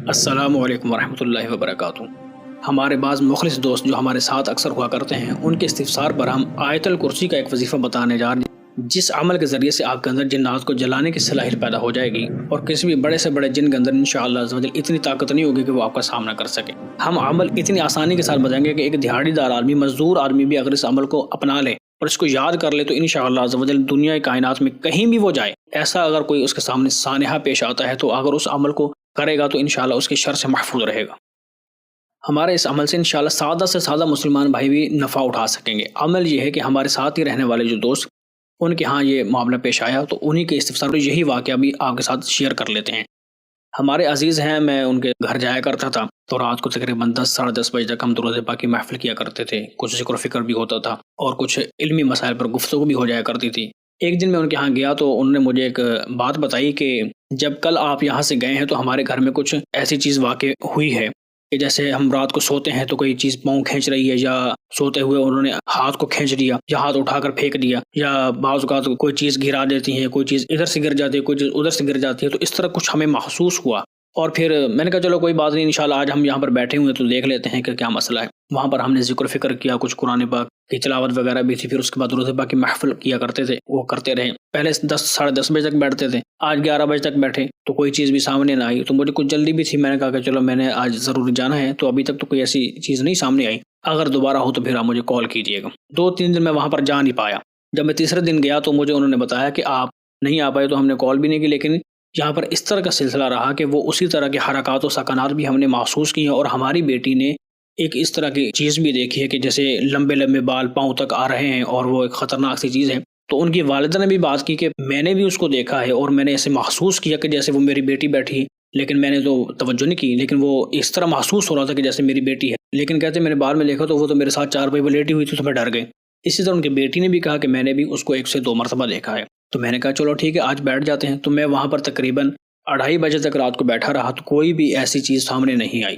السلام علیکم ورحمۃ اللہ وبرکاتہ۔ ہمارے بعض مخلص دوست جو ہمارے ساتھ اکثر ہوا کرتے ہیں، ان کے استفسار پر ہم آیت الکرسی کا ایک وظیفہ بتانے جا رہے ہیں، جس عمل کے ذریعے سے آپ کے اندر جنات کو جلانے کی صلاحیت پیدا ہو جائے گی، اور کسی بھی بڑے سے بڑے جن کے اندر انشاءاللہ عز و جل اتنی طاقت نہیں ہوگی کہ وہ آپ کا سامنا کر سکے۔ ہم عمل اتنی آسانی کے ساتھ بتائیں گے کہ ایک دیہڑی دار آدمی، مزدور آدمی بھی اگر اس عمل کو اپنا لے اور اس کو یاد کر لے تو انشاءاللہ عز و جل دنیا کائنات میں کہیں بھی وہ جائے، ایسا اگر کوئی اس کے سامنے سانحہ پیش آتا ہے تو اگر اس عمل کو کرے گا تو انشاءاللہ اس کے شر سے محفوظ رہے گا۔ ہمارے اس عمل سے انشاءاللہ سادہ سے سادہ مسلمان بھائی بھی نفع اٹھا سکیں گے۔ عمل یہ ہے کہ ہمارے ساتھ ہی رہنے والے جو دوست ان کے ہاں یہ معاملہ پیش آیا تو انہی کے استفسار پر یہی واقعہ بھی آپ کے ساتھ شیئر کر لیتے ہیں۔ ہمارے عزیز ہیں، میں ان کے گھر جایا کرتا تھا تو رات کو تقریباً 10 ساڑھے 10 بجے تک ہم درود پاک کی محفل کیا کرتے تھے، کچھ ذکر و فکر بھی ہوتا تھا اور کچھ علمی مسائل پر گفتگو بھی ہو جایا کرتی تھی۔ ایک دن میں ان کے ہاں گیا تو انہوں نے مجھے ایک بات بتائی کہ جب کل آپ یہاں سے گئے ہیں تو ہمارے گھر میں کچھ ایسی چیز واقع ہوئی ہے کہ جیسے ہم رات کو سوتے ہیں تو کوئی چیز پاؤں کھینچ رہی ہے، یا سوتے ہوئے انہوں نے ہاتھ کو کھینچ لیا یا ہاتھ اٹھا کر پھینک دیا، یا بعض اوقات کوئی چیز گرا دیتی ہے، کوئی چیز ادھر سے گر جاتی ہے، کوئی چیز ادھر سے گر جاتی ہے، تو اس طرح کچھ ہمیں محسوس ہوا۔ اور پھر میں نے کہا چلو کوئی بات نہیں، انشاءاللہ آج ہم یہاں پر بیٹھے ہوئے تو دیکھ لیتے ہیں کہ کیا مسئلہ ہے۔ وہاں پر ہم نے ذکر فکر کیا، کچھ قرآن پاک کی تلاوت وغیرہ بھی تھی، پھر اس کے بعد درود پاک کی محفل کیا کرتے تھے، وہ کرتے رہے۔ پہلے 10 ساڑھے 10 بجے تک بیٹھتے تھے، آج 11 بجے تک بیٹھے تو کوئی چیز بھی سامنے نہ آئی، تو مجھے کچھ جلدی بھی تھی، میں نے کہا کہ چلو میں نے آج ضروری جانا ہے، تو ابھی تک تو کوئی ایسی چیز نہیں سامنے آئی، اگر دوبارہ ہو تو پھر آپ مجھے کال کیجیے گا۔ 2-3 دن میں وہاں پر جا نہیں پایا۔ جب میں تیسرے دن گیا تو مجھے انہوں نے بتایا کہ آپ نہیں آ پائے، تو ہم نے کال بھی نہیں کی، لیکن یہاں پر اس طرح کا سلسلہ رہا کہ وہ اسی طرح کے حرکات و سکنات بھی ہم نے محسوس کی ہیں، اور ہماری بیٹی نے ایک اس طرح کی چیز بھی دیکھی ہے کہ جیسے لمبے لمبے بال پاؤں تک آ رہے ہیں، اور وہ ایک خطرناک سی چیز ہے۔ تو ان کی والدہ نے بھی بات کی کہ میں نے بھی اس کو دیکھا ہے، اور میں نے ایسے محسوس کیا کہ جیسے وہ میری بیٹی بیٹھی ہے، لیکن میں نے تو توجہ نہیں کی، لیکن وہ اس طرح محسوس ہو رہا تھا کہ جیسے میری بیٹی ہے، لیکن کہتے میں نے بعد میں دیکھا تو وہ تو میرے ساتھ 4 پہ لیٹی ہوئی تھی، تو میں ڈر گئی۔ اسی طرح ان کی بیٹی نے بھی کہا کہ میں نے بھی اس کو 1 سے 2 مرتبہ دیکھا ہے۔ تو میں نے کہا چلو ٹھیک ہے آج بیٹھ جاتے ہیں، تو میں وہاں پر تقریباً 2:30 بجے تک رات کو بیٹھا رہا، تو کوئی بھی ایسی چیز سامنے نہیں آئی۔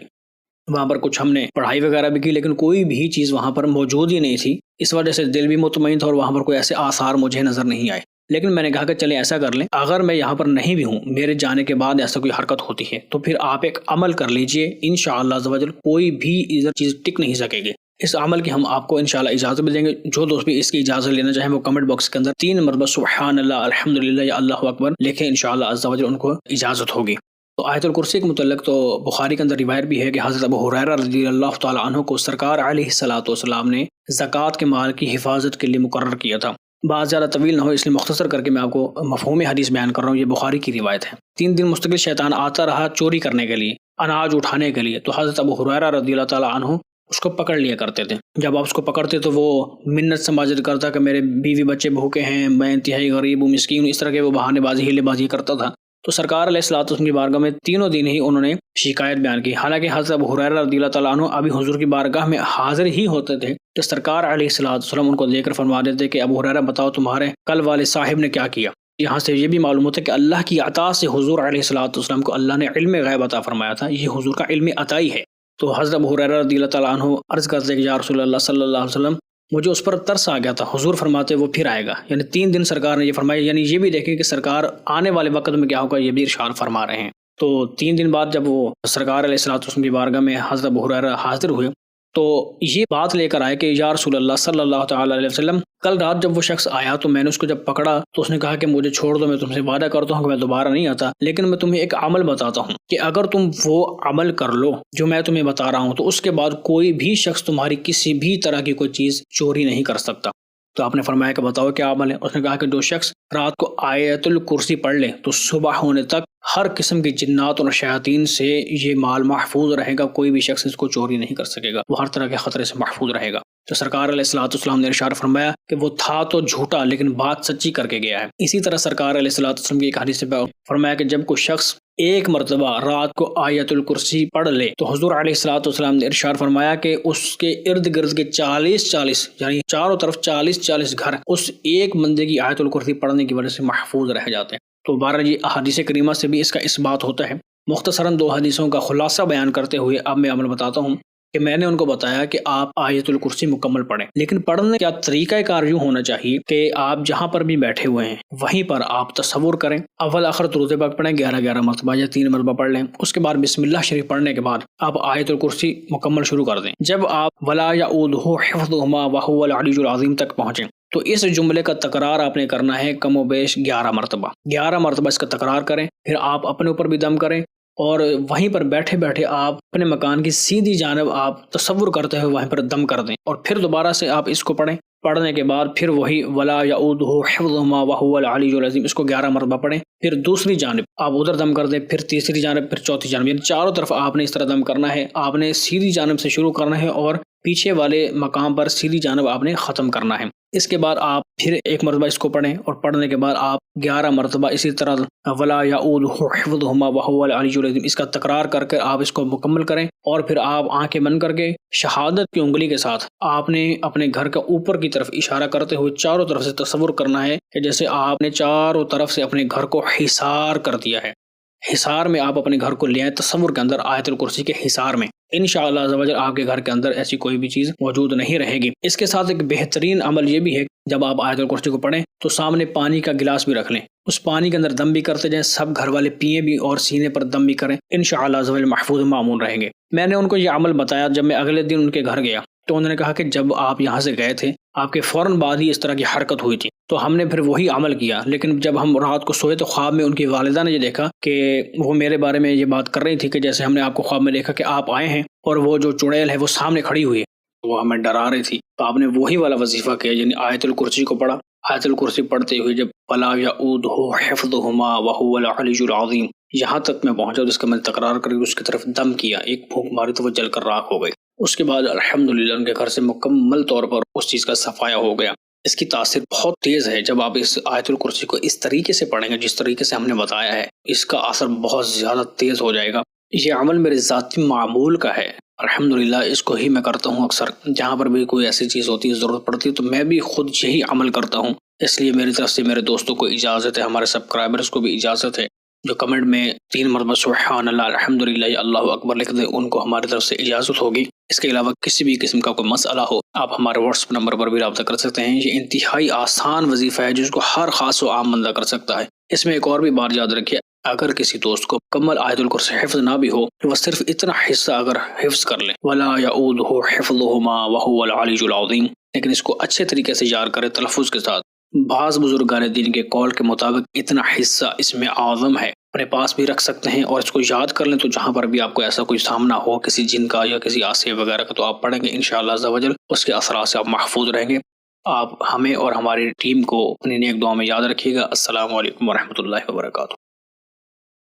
وہاں پر کچھ ہم نے پڑھائی وغیرہ بھی کی، لیکن کوئی بھی چیز وہاں پر موجود ہی نہیں تھی، اس وجہ سے دل بھی مطمئن تھا، اور وہاں پر کوئی ایسے آثار مجھے نظر نہیں آئے۔ لیکن میں نے کہا کہ چلیں ایسا کر لیں، اگر میں یہاں پر نہیں بھی ہوں، میرے جانے کے بعد ایسا کوئی حرکت ہوتی ہے تو پھر آپ ایک عمل کر لیجئے، انشاءاللہ عز و جل کوئی بھی ادھر چیز ٹک نہیں سکے گی۔ اس عمل کی ہم آپ کو انشاءاللہ اجازت بھی دیں گے۔ جو دوست بھی اس کی اجازت لینا چاہیں وہ کمنٹ باکس کے اندر 3 مرتبہ سبحان اللہ، الحمدللہ یا اللہ اکبر لکھیں، انشاءاللہ عز و جل ان کو اجازت ہوگی۔ تو آیت الکرسی کے متعلق تو بخاری کے اندر روایت بھی ہے کہ حضرت ابو ہریرہ رضی اللہ تعالی عنہ کو سرکار علیہ الصلوۃ والسلام نے زکوٰۃ کے مال کی حفاظت کے لیے مقرر کیا تھا۔ بات زیادہ طویل نہ ہو اس لیے مختصر کر کے میں آپ کو مفہوم حدیث بیان کر رہا ہوں، یہ بخاری کی روایت ہے۔ 3 دن مستقل شیطان آتا رہا چوری کرنے کے لیے، اناج اٹھانے کے لیے، تو حضرت ابو ہریرہ رضی اللہ تعالی عنہ اس کو پکڑ لیا کرتے تھے۔ جب آپ اس کو پکڑتے تو وہ منت سماجت کرتا کہ میرے بیوی بچے بھوکے ہیں، میں انتہائی غریب ہوں، مسکین ہوں، اس طرح کے وہ بہانے بازی ہیلے بازی کرتا تھا۔ تو سرکار علیہ الصلوۃ والسلام کی بارگاہ میں تینوں دن ہی انہوں نے شکایت بیان کی، حالانکہ حضرت ابو ہریرہ رضی اللہ تعالیٰ عنہ ابھی حضور کی بارگاہ میں حاضر ہی ہوتے تھے، تو سرکار علیہ الصلوۃ والسلام ان کو لے کر فرما دیتے کہ ابو ہریرہ بتاؤ تمہارے کل والے صاحب نے کیا کیا۔ یہاں سے یہ بھی معلوم ہوتا ہے کہ اللہ کی عطا سے حضور علیہ الصلوۃ والسلام کو اللہ نے علم غیب عطا فرمایا تھا، یہ حضور کا علم عطائی ہے۔ تو حضرت ابو ہریرہ رضی اللہ تعالیٰ عنہ عرض کرتے کہ یا رسول اللہ صلی اللہ علیہ وسلم مجھے اس پر ترس آ گیا تھا، حضور فرماتے وہ پھر آئے گا، یعنی 3 دن سرکار نے یہ فرمایا، یعنی یہ بھی دیکھیں کہ سرکار آنے والے وقت میں کیا ہوگا یہ بھی ارشاد فرما رہے ہیں۔ تو 3 دن بعد جب وہ سرکار علیہ الصلوۃ والسلام کی بارگاہ میں حضرت ابو ہریرہ حاضر ہوئے تو یہ بات لے کر آئے کہ یا رسول اللہ صلی اللہ تعالیٰ علیہ وسلم کل رات جب وہ شخص آیا تو میں نے اس کو جب پکڑا تو اس نے کہا کہ مجھے چھوڑ دو، میں تم سے وعدہ کرتا ہوں کہ میں دوبارہ نہیں آتا، لیکن میں تمہیں ایک عمل بتاتا ہوں کہ اگر تم وہ عمل کر لو جو میں تمہیں بتا رہا ہوں تو اس کے بعد کوئی بھی شخص تمہاری کسی بھی طرح کی کوئی چیز چوری نہیں کر سکتا۔ تو آپ نے فرمایا کہ بتاؤ کیا عمل ہے؟ اس نے کہا کہ جو شخص رات کو آیت الکرسی پڑھ لے تو صبح ہونے تک ہر قسم کی جنات اور شیاطین سے یہ مال محفوظ رہے گا، کوئی بھی شخص اس کو چوری نہیں کر سکے گا، وہ ہر طرح کے خطرے سے محفوظ رہے گا۔ تو سرکار علیہ الصلوۃ والسلام نے ارشاد فرمایا کہ وہ تھا تو جھوٹا لیکن بات سچی کر کے گیا ہے۔ اسی طرح سرکار علیہ الصلوۃ والسلام کی ایک حدیث سے فرمایا کہ جب کوئی شخص ایک مرتبہ رات کو آیت الکرسی پڑھ لے تو حضور علیہ الصلوۃ والسلام نے ارشاد فرمایا کہ اس کے ارد گرد کے 40 یعنی چاروں طرف 40 گھر اس ایک بندے کی آیت الکرسی پڑھنے کی وجہ سے محفوظ رہ جاتے ہیں۔ تو بہرحال یہ احادیث کریمہ سے بھی اس کا اثبات ہوتا ہے۔ مختصراً 2 حدیثوں کا خلاصہ بیان کرتے ہوئے اب میں عمل بتاتا ہوں کہ میں نے ان کو بتایا کہ آپ آیت الکرسی مکمل پڑھیں، لیکن پڑھنے کا طریقہ کار یوں ہونا چاہیے کہ آپ جہاں پر بھی بیٹھے ہوئے ہیں وہیں پر آپ تصور کریں، اول آخر درود پاک پڑھیں 11 مرتبہ یا 3 مرتبہ پڑھ لیں، اس کے بعد بسم اللہ شریف پڑھنے کے بعد آپ آیت الکرسی مکمل شروع کر دیں۔ جب آپ ولا یعودہ حفظہما وہو العلی العظیم تک پہنچیں تو اس جملے کا تکرار آپ نے کرنا ہے کم و بیش 11 مرتبہ، 11 مرتبہ اس کا تکرار کریں، پھر آپ اپنے اوپر بھی دم کریں اور وہیں پر بیٹھے بیٹھے آپ اپنے مکان کی سیدھی جانب آپ تصور کرتے ہوئے وہیں پر دم کر دیں، اور پھر دوبارہ سے آپ اس کو پڑھیں۔ پڑھنے کے بعد پھر وہی ولا یعودہ حفظہما وہو العلی العظیم اس کو 11 مرتبہ پڑھیں، پھر دوسری جانب آپ ادھر دم کر دیں، پھر تیسری جانب، پھر چوتھی جانب، یعنی چاروں طرف آپ نے اس طرح دم کرنا ہے۔ آپ نے سیدھی جانب سے شروع کرنا ہے اور پیچھے والے مقام پر سیدھی جانب آپ نے ختم کرنا ہے۔ اس کے بعد آپ پھر 1 مرتبہ اس کو پڑھیں، اور پڑھنے کے بعد آپ 11 مرتبہ اسی طرح ولا یعودہ حفظہما وہو العلی العظیم اس کا تکرار کر کے آپ اس کو مکمل کریں، اور پھر آپ آنکھیں بند کر کے شہادت کی انگلی کے ساتھ آپ نے اپنے گھر کے اوپر کی طرف اشارہ کرتے ہوئے چاروں طرف سے تصور کرنا ہے کہ جیسے آپ نے چاروں طرف سے اپنے گھر کو حصار کر دیا ہے۔ حصار میں آپ اپنے گھر کو لے آئیں، تصور کے اندر آیت الکرسی کے حصار میں۔ انشاءاللہ عز و جل آپ کے گھر کے اندر ایسی کوئی بھی چیز موجود نہیں رہے گی۔ اس کے ساتھ ایک بہترین عمل یہ بھی ہے، جب آپ آیت الکرسی کو پڑھیں تو سامنے پانی کا گلاس بھی رکھ لیں، اس پانی کے اندر دم بھی کرتے جائیں، سب گھر والے پیئیں بھی اور سینے پر دم بھی کریں، انشاءاللہ عز و جل محفوظ معمون رہیں گے۔ میں نے ان کو یہ عمل بتایا، جب میں اگلے دن ان کے گھر گیا تو انہوں نے کہا کہ جب آپ یہاں سے گئے تھے آپ کے فوراً بعد ہی اس طرح کی حرکت ہوئی تھی، تو ہم نے پھر وہی عمل کیا، لیکن جب ہم رات کو سوئے تو خواب میں ان کی والدہ نے یہ دیکھا کہ وہ میرے بارے میں یہ بات کر رہی تھی کہ جیسے ہم نے آپ کو خواب میں دیکھا کہ آپ آئے ہیں اور وہ جو چڑیل ہے وہ سامنے کھڑی ہوئی ہے، وہ ہمیں ڈرا رہی تھی۔ تو آپ نے وہی والا وظیفہ کیا، یعنی آیت الکرسی کو پڑھا۔ آیت الکرسی پڑھتے ہوئے جب ولا یعودہ حفظہما وہو العلی العظیم یہاں تک میں پہنچا تو اس کا میں نے تکرار کر کے اس کی طرف دم کیا، ایک پھونک ماری تو وہ جل کر راکھ ہو گئی۔ اس کے بعد الحمدللہ ان کے گھر سے مکمل طور پر اس چیز کا صفایا ہو گیا۔ اس کی تاثیر بہت تیز ہے، جب آپ اس آیت الکرسی کو اس طریقے سے پڑھیں گے جس طریقے سے ہم نے بتایا ہے، اس کا اثر بہت زیادہ تیز ہو جائے گا۔ یہ عمل میرے ذاتی معمول کا ہے، الحمدللہ اس کو ہی میں کرتا ہوں اکثر، جہاں پر بھی کوئی ایسی چیز ہوتی ہے، ضرورت پڑتی ہے، تو میں بھی خود یہی عمل کرتا ہوں۔ اس لیے میری طرف سے میرے دوستوں کو اجازت ہے، ہمارے سبسکرائبرز کو بھی اجازت ہے، جو کمنٹ میں 3 مرتبہ سبحان اللہ الحمدللہ یا اللہ اکبر لکھ دیں، ان کو ہماری طرف سے اجازت ہوگی۔ اس کے علاوہ کسی بھی قسم کا کوئی مسئلہ ہو آپ ہمارے واٹس ایپ نمبر پر بھی رابطہ کر سکتے ہیں۔ یہ انتہائی آسان وظیفہ ہے جس کو ہر خاص و عام بندہ کر سکتا ہے۔ اس میں ایک اور بھی بات یاد رکھیے، اگر کسی دوست کو مکمل آیت الکرسی حفظ نہ بھی ہو تو وہ صرف اتنا حصہ اگر حفظ کر لے ولا یعودہ حفظہما وہو العلی العظیم، لیکن اس کو اچھے طریقے سے یاد کرے تلفظ کے ساتھ۔ بعض بزرگان دین کے قول کے مطابق اتنا حصہ اس میں اعظم ہے، اپنے پاس بھی رکھ سکتے ہیں اور اس کو یاد کر لیں، تو جہاں پر بھی آپ کو ایسا کوئی سامنا ہو کسی جن کا یا کسی آسے وغیرہ کا، تو آپ پڑھیں گے انشاءاللہ عز و جل، اس کے اثرات سے آپ محفوظ رہیں گے۔ آپ ہمیں اور ہماری ٹیم کو اپنی نیک دعا میں یاد رکھیے گا۔ السلام علیکم ورحمۃ اللہ وبرکاتہ۔